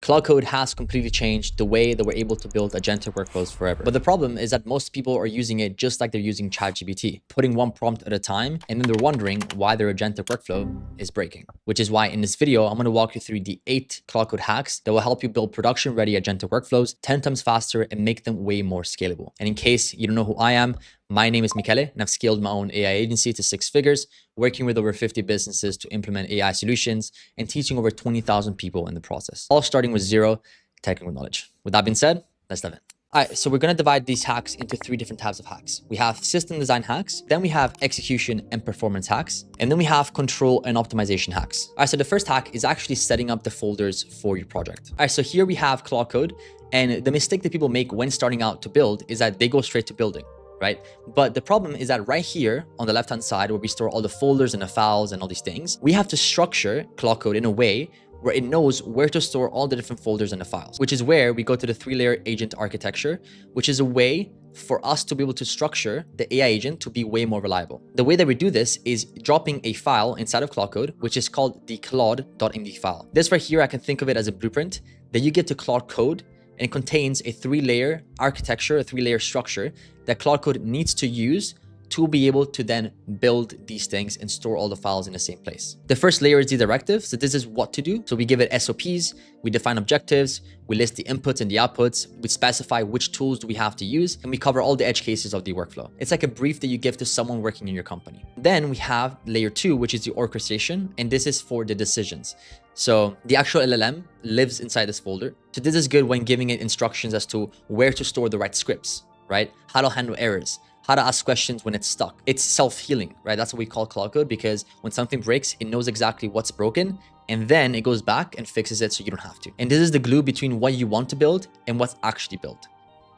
Cloud Code has completely changed the way that we're able to build agentic workflows forever. But the problem is that most people are using it just like they're using ChatGPT, putting one prompt at a time, and then they're wondering why their agentic workflow is breaking. Which is why in this video, I'm going to walk you through the 8 Cloud Code hacks that will help you build production-ready agentic workflows 10 times faster and make them way more scalable. And in case you don't know who I am, my name is Michele, and I've scaled my own AI agency to 6 figures, working with over 50 businesses to implement AI solutions and teaching over 20,000 people in the process, all starting with zero technical knowledge. With that being said, let's dive in. All right, so we're going to divide these hacks into 3 different types of hacks. We have system design hacks, then we have execution and performance hacks, and then we have control and optimization hacks. All right, so the first hack is actually setting up the folders for your project. All right, so here we have Cloud Code, and the mistake that people make when starting out to build is that they go straight to building, right? But the problem is that right here on the left-hand side where we store all the folders and the files and all these things, we have to structure Cloud Code in a way where it knows where to store all the different folders and the files, which is where we go to the 3-layer agent architecture, which is a way for us to be able to structure the AI agent to be way more reliable. The way that we do this is dropping a file inside of Cloud Code, which is called the Claude.md file. This right here, I can think of it as a blueprint that you get to Cloud Code, and it contains a 3-layer architecture, a 3-layer structure that Cloud Code needs to use to be able to then build these things and store all the files in the same place. The first layer is the directive. So this is what to do. So we give it SOPs, we define objectives, we list the inputs and the outputs, we specify which tools do we have to use, and we cover all the edge cases of the workflow. It's like a brief that you give to someone working in your company. Then we have layer 2, which is the orchestration, and this is for the decisions. So the actual LLM lives inside this folder. So this is good when giving it instructions as to where to store the right scripts, right? How to handle errors, how to ask questions when it's stuck. It's self-healing, right? That's what we call Cloud Code, because when something breaks, it knows exactly what's broken, and then it goes back and fixes it so you don't have to. And this is the glue between what you want to build and what's actually built.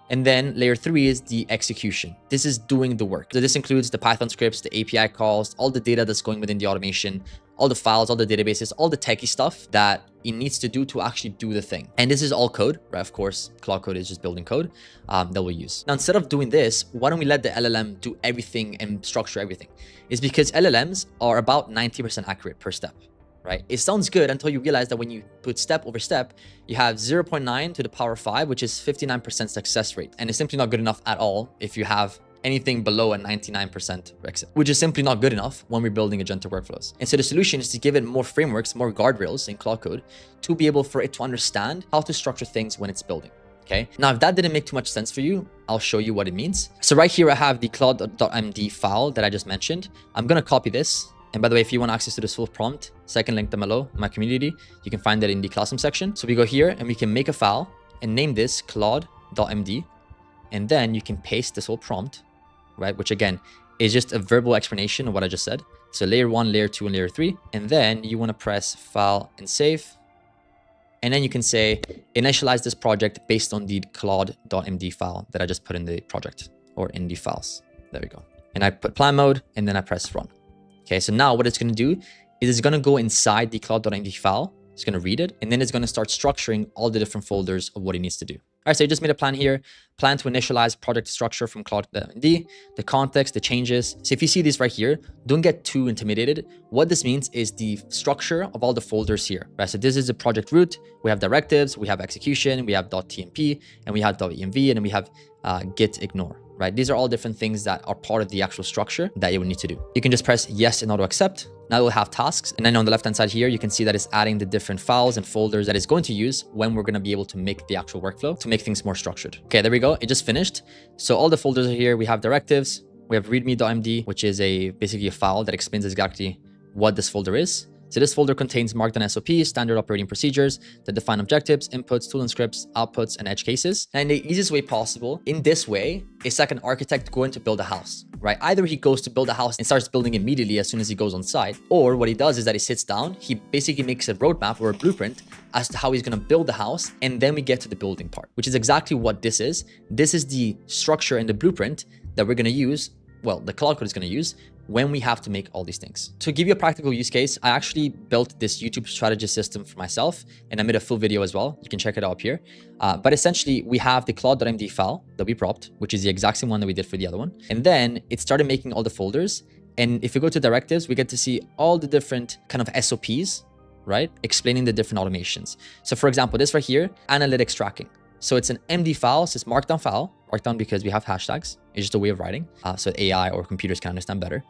And then layer 3 is the execution. This is doing the work. So this includes the Python scripts, the API calls, all the data that's going within the automation, all the files, all the databases, all the techie stuff that it needs to do to actually do the thing. And this is all code, right? Of course, Cloud Code is just building code that we'll use. Now, instead of doing this, why don't we let the LLM do everything and structure everything? It's because LLMs are about 90% accurate per step, right? It sounds good until you realize that when you put step over step, you have 0.9 to the power 5, which is 59% success rate. And it's simply not good enough at all if you have anything below a 99% exit, which is simply not good enough when we're building agentic workflows. And so the solution is to give it more frameworks, more guardrails in Cloud Code to be able for it to understand how to structure things when it's building. Okay. Now, if that didn't make too much sense for you, I'll show you what it means. So right here, I have the Claude.md file that I just mentioned. I'm going to copy this. And by the way, if you want access to this full prompt, second link down below in my community, you can find that in the Classroom section. So we go here and we can make a file and name this Claude.md. And then you can paste this whole prompt, right? Which again, is just a verbal explanation of what I just said. So layer 1, layer 2, and layer 3. And then you want to press file and save. And then you can say, initialize this project based on the Claude.md file that I just put in the project or in the files. There we go. And I put plan mode and then I press run. Okay, so now what it's going to do is it's going to go inside the Claude.md file. It's going to read it, and then it's going to start structuring all the different folders of what it needs to do. All right, so you just made a plan here. Plan to initialize project structure from Claude.md, the context, the changes. So if you see this right here, don't get too intimidated. What this means is the structure of all the folders here, right? So this is the project root. We have directives, we have execution, we have .tmp, and we have .env, and then we have git ignore. Right? These are all different things that are part of the actual structure that you would need to do. You can just press yes and auto accept. Now we'll have tasks. And then on the left-hand side here, you can see that it's adding the different files and folders that it's going to use when we're going to be able to make the actual workflow to make things more structured. Okay, there we go. It just finished. So all the folders are here. We have directives. We have readme.md, which is basically a file that explains exactly what this folder is. So this folder contains markdown SOPs, standard operating procedures that define objectives, inputs, tool and scripts, outputs, and edge cases. And the easiest way possible in this way is like an architect going to build a house, right? Either he goes to build a house and starts building immediately as soon as he goes on site, or what he does is that he sits down, he basically makes a roadmap or a blueprint as to how he's going to build the house. And then we get to the building part, which is exactly what this is. This is the structure and the blueprint that we're going to use. Well, the Cloud Code is going to use when we have to make all these things. To give you a practical use case, I actually built this YouTube strategy system for myself, and I made a full video as well. You can check it out up here. But essentially, we have the Claude.md file that we propped, which is the exact same one that we did for the other one. And then it started making all the folders. And if you go to directives, we get to see all the different kind of SOPs, right? Explaining the different automations. So for example, this right here, analytics tracking. So it's an MD file, so it's markdown file, markdown because we have hashtags. It's just a way of writing, so AI or computers can understand better.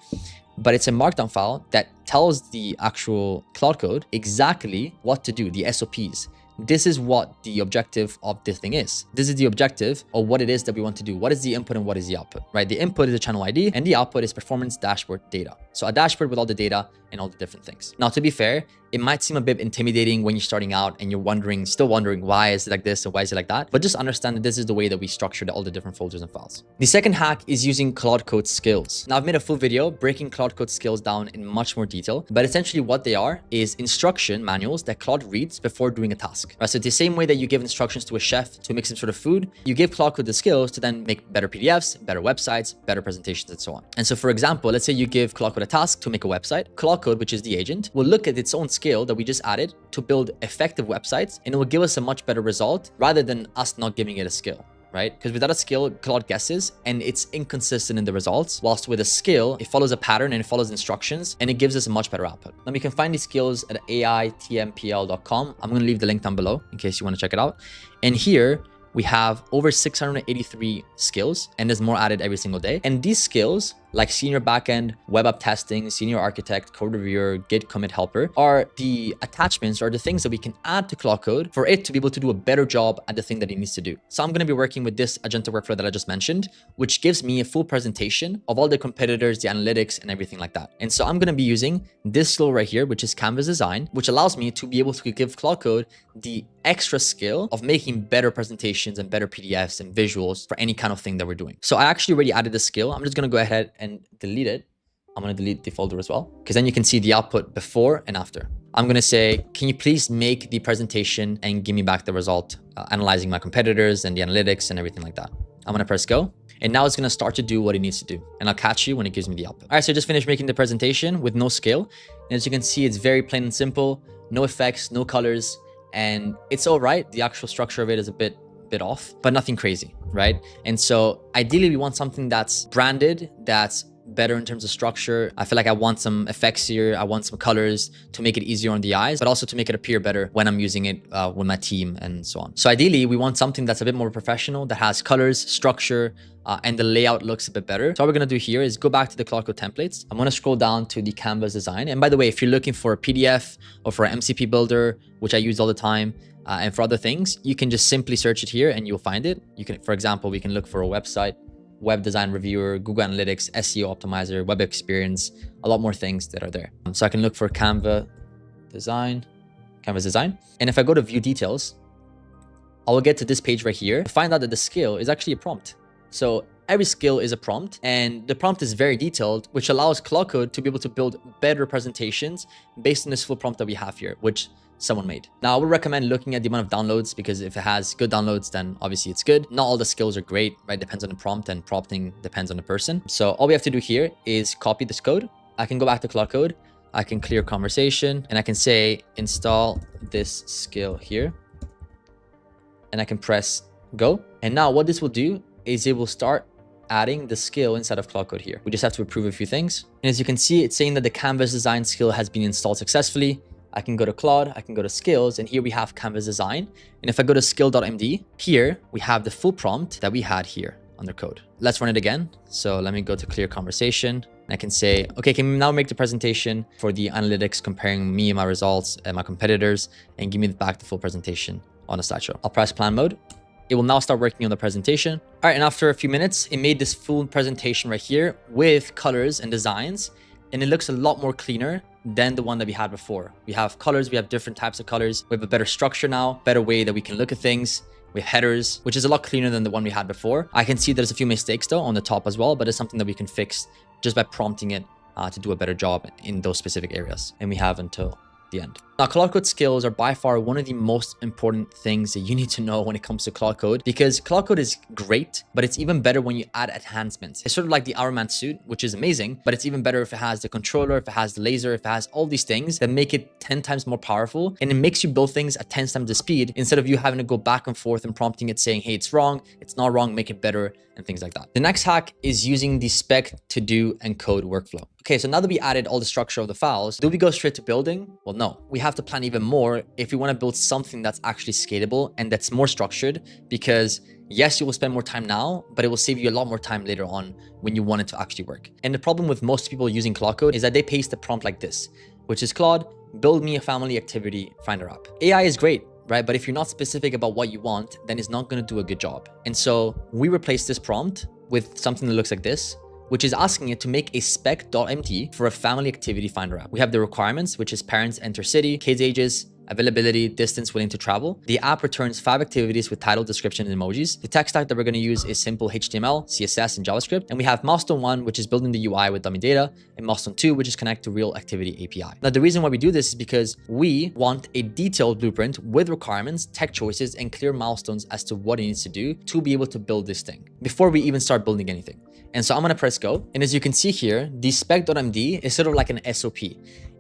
But it's a markdown file that tells the actual Cloud Code exactly what to do, the SOPs. This is what the objective of this thing is. This is the objective of what it is that we want to do. What is the input and what is the output, right? The input is the channel ID and the output is performance dashboard data. So a dashboard with all the data and all the different things. Now, to be fair, it might seem a bit intimidating when you're starting out and you're still wondering why is it like this and why is it like that? But just understand that this is the way that we structured all the different folders and files. The second hack is using Cloud Code skills. Now, I've made a full video breaking Cloud Code skills down in much more detail, but essentially what they are is instruction manuals that Claude reads before doing a task. Right? So it's the same way that you give instructions to a chef to make some sort of food, you give Cloud Code the skills to then make better PDFs, better websites, better presentations, and so on. And so for example, let's say you give Cloud Code a task to make a website. Cloud Code, which is the agent, will look at its own skill that we just added to build effective websites, and it will give us a much better result rather than us not giving it a skill, right? Because without a skill, Claude guesses and it's inconsistent in the results. Whilst with a skill, it follows a pattern and it follows instructions and it gives us a much better output. Now we can find these skills at aitmpl.com. I'm going to leave the link down below in case you want to check it out. And here we have over 683 skills and there's more added every single day. And these skills, like senior backend, web app testing, senior architect, code reviewer, Git commit helper, are the attachments or the things that we can add to Cloud Code for it to be able to do a better job at the thing that it needs to do. So I'm going to be working with this agentic workflow that I just mentioned, which gives me a full presentation of all the competitors, the analytics, and everything like that. And so I'm going to be using this skill right here, which is Canvas design, which allows me to be able to give Cloud Code the extra skill of making better presentations and better PDFs and visuals for any kind of thing that we're doing. So I actually already added the skill. I'm just going to go ahead and delete it. I'm going to delete the folder as well, because then you can see the output before and after. I'm going to say, can you please make the presentation and give me back the result, analyzing my competitors and the analytics and everything like that. I'm going to press go. And now it's going to start to do what it needs to do. And I'll catch you when it gives me the output. All right, so I just finished making the presentation with no scale. And as you can see, it's very plain and simple, no effects, no colors. And it's all right. The actual structure of it is a bit off, but nothing crazy, right? And so ideally we want something that's branded, that's better in terms of structure. I feel like I want some effects here. I want some colors to make it easier on the eyes, but also to make it appear better when I'm using it with my team and so on. So ideally we want something that's a bit more professional, that has colors, structure, and the layout looks a bit better. So what we're going to do here is go back to the Cloud Code templates. I'm going to scroll down to the Canvas design. And by the way, if you're looking for a PDF or for an MCP builder, which I use all the time, and for other things, you can just simply search it here and you'll find it. You can, for example, we can look for a website, web design reviewer, Google Analytics, SEO optimizer, web experience, a lot more things that are there. So I can look for Canvas design. And if I go to view details, I will get to this page right here to find out that the skill is actually a prompt. So every skill is a prompt and the prompt is very detailed, which allows Cloud Code to be able to build better presentations based on this full prompt that we have here, which someone made. Now, I would recommend looking at the amount of downloads, because if it has good downloads, then obviously it's good. Not all the skills are great, right? Depends on the prompt, and prompting depends on the person. So all we have to do here is copy this code. I can go back to Cloud Code. I can clear conversation and I can say, install this skill here. And I can press go. And now what this will do is it will start adding the skill inside of Cloud Code here. We just have to approve a few things. And as you can see, it's saying that the Canvas design skill has been installed successfully. I can go to Claude, I can go to skills, and here we have Canvas design. And if I go to skill.md, here we have the full prompt that we had here under code. Let's run it again. So let me go to clear conversation. And I can say, okay, can we now make the presentation for the analytics comparing me and my results and my competitors, and give me back the full presentation on a slideshow. I'll press plan mode. It will now start working on the presentation. All right, and after a few minutes, it made this full presentation right here with colors and designs, and it looks a lot more cleaner than the one that we had before. We have colors, we have different types of colors. We have a better structure now, better way that we can look at things. We have headers, which is a lot cleaner than the one we had before. I can see there's a few mistakes though on the top as well, but it's something that we can fix just by prompting it to do a better job in those specific areas. And we have until the end. Now, Cloud Code skills are by far one of the most important things that you need to know when it comes to Cloud Code, because Cloud Code is great, but it's even better when you add enhancements. It's sort of like the Iron Man suit, which is amazing, but it's even better if it has the controller, if it has the laser, if it has all these things that make it 10 times more powerful. And it makes you build things at 10 times the speed instead of you having to go back and forth and prompting it saying, hey, it's wrong, it's not wrong, make it better, and things like that. The next hack is using the spec to do and code workflow. Okay, so now that we added all the structure of the files, do we go straight to building? Well, no. We have to plan even more if we want to build something that's actually scalable and that's more structured, because yes, you will spend more time now, but it will save you a lot more time later on when you want it to actually work. And the problem with most people using Claude Code is that they paste a prompt like this, which is Claude, build me a family activity finder app. AI is great, right? But if you're not specific about what you want, then it's not going to do a good job. And so we replace this prompt with something that looks like this, which is asking it to make a spec.md for a family activity finder app. We have the requirements, which is parents enter city, kids ages, availability, distance, willing to travel. The app returns 5 activities with title, description, and emojis. The tech stack that we're going to use is simple HTML, CSS, and JavaScript. And we have milestone 1, which is building the UI with dummy data, and milestone 2, which is connect to real activity API. Now, the reason why we do this is because we want a detailed blueprint with requirements, tech choices, and clear milestones as to what it needs to do to be able to build this thing before we even start building anything. And so I'm going to press go. And as you can see here, the spec.md is sort of like an SOP.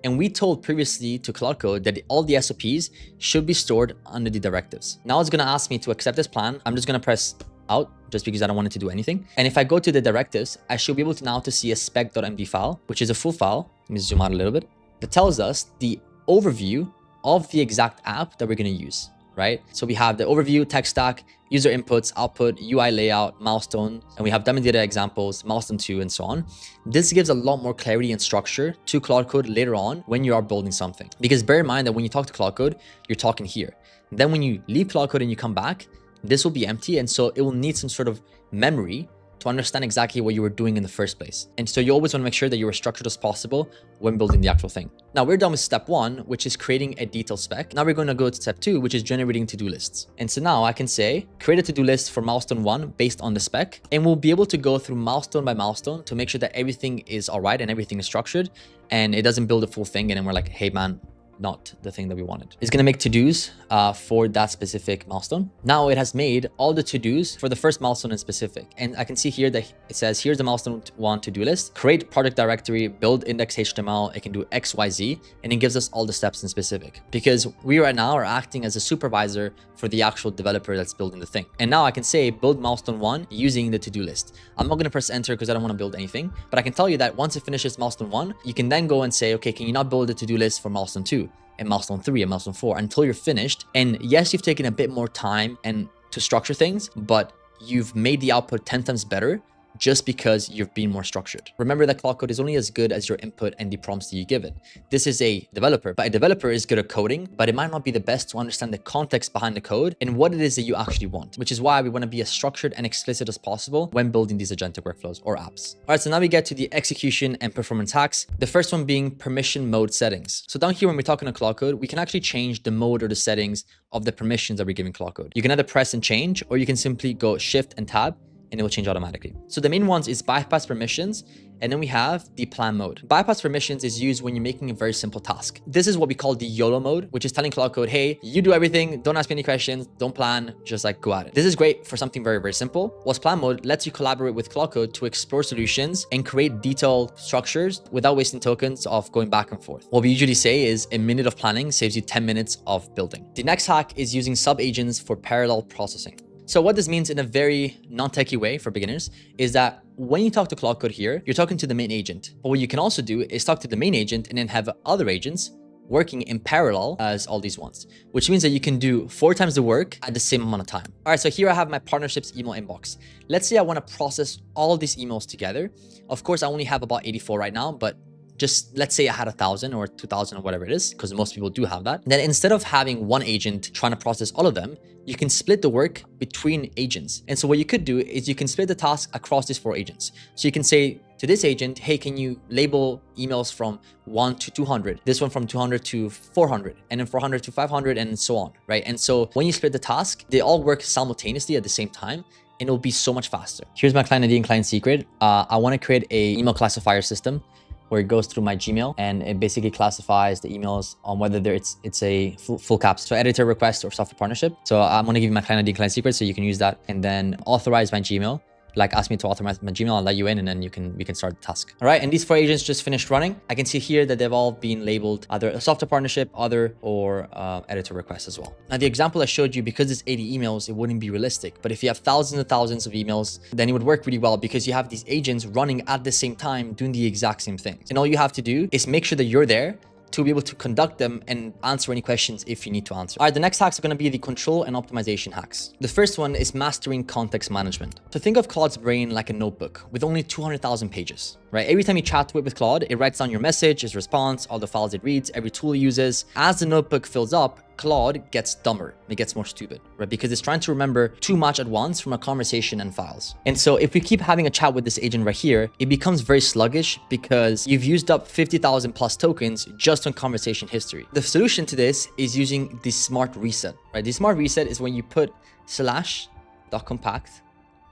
And we told previously to Claude Code that all the SOPs should be stored under the directives. Now it's going to ask me to accept this plan. I'm just going to press out just because I don't want it to do anything. And if I go to the directives, I should be able to now to see a spec.md file, which is a full file. Let me zoom out a little bit. That tells us the overview of the exact app that we're going to use, right? So we have the overview, tech stack, user inputs, output, UI layout, milestone, and we have dummy data examples, milestone 2, and so on. This gives a lot more clarity and structure to Claude Code later on when you are building something. Because bear in mind that when you talk to Claude Code, you're talking here. Then when you leave Claude Code and you come back, this will be empty. And so it will need some sort of memory to understand exactly what you were doing in the first place. And so you always want to make sure that you're as structured as possible when building the actual thing. Now we're done with step 1, which is creating a detailed spec. Now we're going to go to step 2, which is generating to-do lists. And so now I can say, create a to-do list for milestone 1 based on the spec. And we'll be able to go through milestone by milestone to make sure that everything is all right and everything is structured and it doesn't build a full thing. And then we're like, hey man, not the thing that we wanted. It's going to make to-dos for that specific milestone. Now it has made all the to-dos for the first milestone in specific. And I can see here that it says, here's the milestone 1 to-do list, create project directory, build index HTML. It can do X, Y, Z, and it gives us all the steps in specific because we right now are acting as a supervisor for the actual developer that's building the thing. And now I can say build milestone 1 using the to-do list. I'm not going to press enter because I don't want to build anything, but I can tell you that once it finishes milestone 1, you can then go and say, okay, can you not build a to-do list for milestone 2? And milestone 3 and milestone 4 until you're finished. And yes, you've taken a bit more time and to structure things, but you've made the output 10 times better just because you've been more structured. Remember that Claude Code is only as good as your input and the prompts that you give it. This is a developer, but a developer is good at coding, but it might not be the best to understand the context behind the code and what it is that you actually want, which is why we want to be as structured and explicit as possible when building these agentic workflows or apps. All right, so now we get to the execution and performance hacks. The first one being permission mode settings. So down here, when we're talking to Claude Code, we can actually change the mode or the settings of the permissions that we're giving Claude Code. You can either press and change, or you can simply go shift and tab and it will change automatically. So the main ones is bypass permissions. And then we have the plan mode. Bypass permissions is used when you're making a very simple task. This is what we call the YOLO mode, which is telling Claude Code, hey, you do everything, don't ask me any questions, don't plan, just like go at it. This is great for something very, very simple. Whilst plan mode lets you collaborate with Claude Code to explore solutions and create detailed structures without wasting tokens of going back and forth. What we usually say is a minute of planning saves you 10 minutes of building. The next hack is using sub-agents for parallel processing. So what this means in a very non-techie way for beginners is that when you talk to Claude Code here, you're talking to the main agent. But what you can also do is talk to the main agent and then have other agents working in parallel as all these ones, which means that you can do 4 times the work at the same amount of time. All right, so here I have my partnerships email inbox. Let's say I want to process all these emails together. Of course, I only have about 84 right now, but just let's say I had 1,000 or 2,000 or whatever it is, because most people do have that. Then instead of having one agent trying to process all of them, you can split the work between agents. And so what you could do is you can split the task across these 4 agents. So you can say to this agent, hey, can you label emails from 1 to 200, this one from 200 to 400, and then 400 to 500, and so on, right? And so when you split the task, they all work simultaneously at the same time, and it'll be so much faster. Here's my client ID and client secret. I want to create a email classifier system where it goes through my Gmail and it basically classifies the emails on whether it's a full caps, so editor request or software partnership. So I'm going to give you my client ID and client secret so you can use that, and then authorize my Gmail. like ask me to automate my Gmail, I'll let you in, and then we can start the task. All right, and these 4 agents just finished running. I can see here that they've all been labeled either a software partnership, other, or editor request as well. Now the example I showed you, because it's 80 emails, it wouldn't be realistic. But if you have thousands and thousands of emails, then it would work really well, because you have these agents running at the same time doing the exact same things. And all you have to do is make sure that you're there to be able to conduct them and answer any questions if you need to answer. All right, the next hacks are going to be the control and optimization hacks. The first one is mastering context management. So think of Claude's brain like a notebook with only 200,000 pages, right? Every time you chat to it with Claude, it writes down your message, its response, all the files it reads, every tool it uses. As the notebook fills up, Claude gets dumber. It gets more stupid, right? Because it's trying to remember too much at once from a conversation and files. And so if we keep having a chat with this agent right here, it becomes very sluggish because you've used up 50,000 plus tokens just on conversation history. The solution to this is using the smart reset, right? The smart reset is when you put /.compact,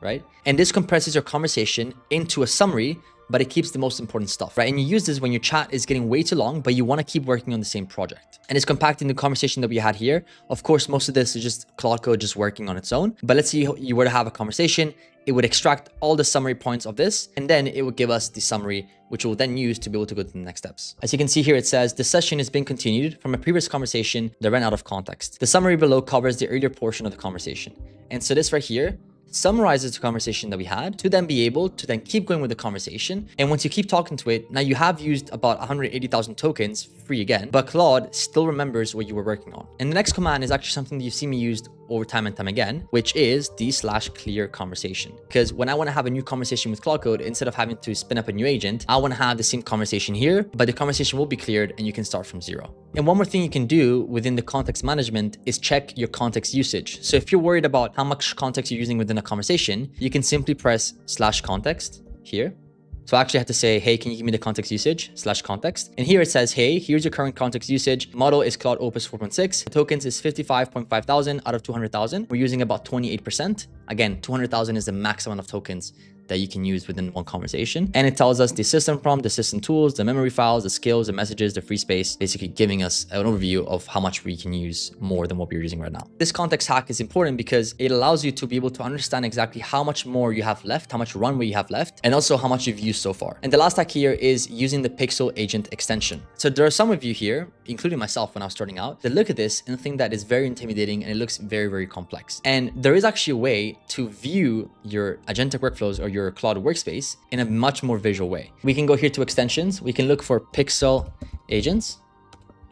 right? And this compresses your conversation into a summary, but it keeps the most important stuff, right? And you use this when your chat is getting way too long, but you want to keep working on the same project. And it's compacting the conversation that we had here. Of course, most of this is just Claude Code just working on its own. But let's say you were to have a conversation, it would extract all the summary points of this, and then it would give us the summary, which we'll then use to be able to go to the next steps. As you can see here, it says the session is being continued from a previous conversation that ran out of context. The summary below covers the earlier portion of the conversation. And so this right here summarizes the conversation that we had to then be able to then keep going with the conversation. And once you keep talking to it, now you have used about 180,000 tokens free again, but Claude still remembers what you were working on. And the next command is actually something that you've seen me used over time and time again, which is the /clear conversation. Because when I want to have a new conversation with Claude Code, instead of having to spin up a new agent, I want to have the same conversation here, but the conversation will be cleared and you can start from zero. And one more thing you can do within the context management is check your context usage. So if you're worried about how much context you're using within a conversation, you can simply press /context here. So I actually have to say, hey, can you give me the context usage /context? And here it says, hey, here's your current context usage. Model is Claude Opus 4.6. The tokens is 55.5 thousand out of 200,000. We're using about 28%. Again, 200,000 is the max amount of tokens that you can use within one conversation. And it tells us the system prompt, the system tools, the memory files, the skills, the messages, the free space, basically giving us an overview of how much we can use more than what we're using right now. This context hack is important because it allows you to be able to understand exactly how much more you have left, how much runway you have left, and also how much you've used so far. And the last hack here is using the Pixel agent extension. So there are some of you here, including myself when I was starting out, that look at this and think that it's very intimidating and it looks very, very complex. And there is actually a way to view your agentic workflows or your Claude workspace in a much more visual way. We can go here to extensions. We can look for Pixel agents,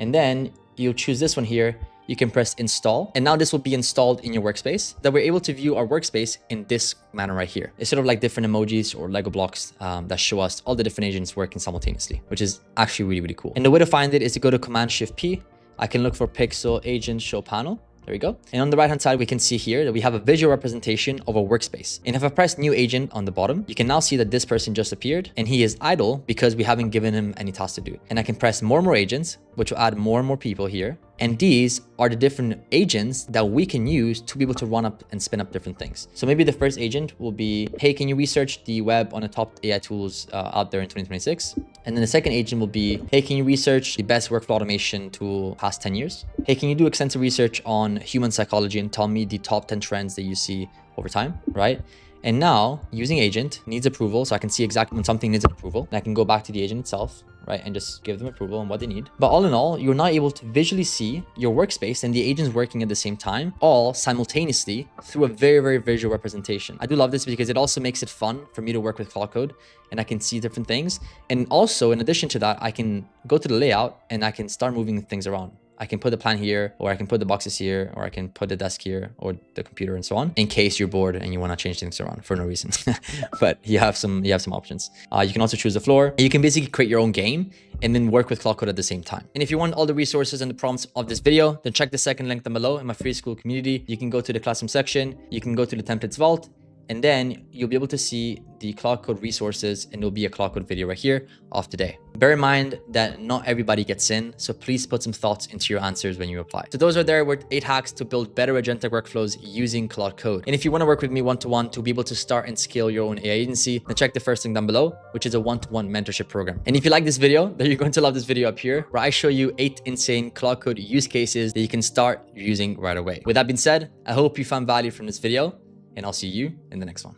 and then you'll choose this one here. You can press install, and now this will be installed in your workspace, that we're able to view our workspace in this manner right here. It's sort of like different emojis or Lego blocks that show us all the different agents working simultaneously, which is actually really, really cool. And the way to find it is to go to Command-Shift-P. I can look for Pixel agent show panel. There we go. And on the right hand side, we can see here that we have a visual representation of a workspace. And if I press new agent on the bottom, you can now see that this person just appeared and he is idle because we haven't given him any tasks to do. And I can press more and more agents, which will add more and more people here. And these are the different agents that we can use to be able to run up and spin up different things. So maybe the first agent will be, hey, can you research the web on the top AI tools out there in 2026? And then the second agent will be, hey, can you research the best workflow automation tool past 10 years? Hey, can you do extensive research on human psychology and tell me the top 10 trends that you see over time, right? And now using agent needs approval. So I can see exactly when something needs an approval. And I can go back to the agent itself, right? And just give them approval on what they need. But all in all, you're now able to visually see your workspace and the agents working at the same time, all simultaneously through a very, very visual representation. I do love this because it also makes it fun for me to work with Claude Code and I can see different things. And also in addition to that, I can go to the layout and I can start moving things around. I can put the plan here, or I can put the boxes here, or I can put the desk here, or the computer and so on, in case you're bored and you want to change things around for no reason. But you have some options. You can also choose the floor. You can basically create your own game and then work with Claude Code at the same time. And if you want all the resources and the prompts of this video, then check the second link down below in my free school community. You can go to the classroom section, you can go to the templates vault, and then you'll be able to see the Claude Code resources and there'll be a Claude Code video right here of today. Bear in mind that not everybody gets in, so please put some thoughts into your answers when you apply. So those are there were 8 hacks to build better agentic workflows using Claude Code. And if you want to work with me one-to-one to be able to start and scale your own AI agency, then check the first link down below, which is a one-to-one mentorship program. And if you like this video, then you're going to love this video up here, where I show you 8 insane Claude Code use cases that you can start using right away. With that being said, I hope you found value from this video, and I'll see you in the next one.